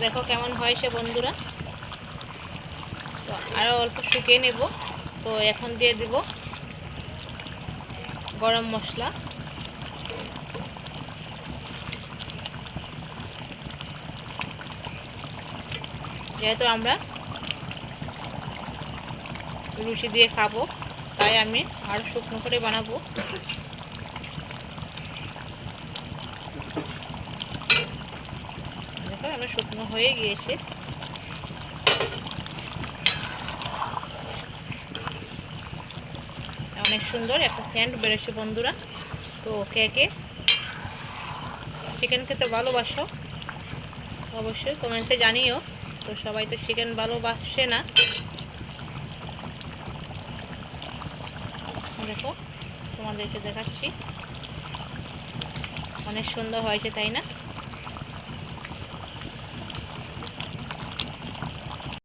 দেখো কেমন হয়েছে বন্ধুরা। তো আরও অল্প শুকিয়ে নেব। তো এখন দিয়ে দিব গরম মশলা, যেহেতু আমরা লুচি দিয়ে খাবো তাই আমি আরও শুকনো করে বানাবো। দেখো আমার শুকনো হয়ে গিয়েছে। অনেক সুন্দর একটা সেন্ট বেরোচ্ছে বন্ধুরা। তো কে কে চিকেন খেতে ভালোবাসো অবশ্যই কমেন্টে জানিও। তো সবাই তো চিকেন ভালোবাসে না। দেখো তোমাদেরকে দেখাচ্ছি, অনেক সুন্দর হয়েছে তাই না?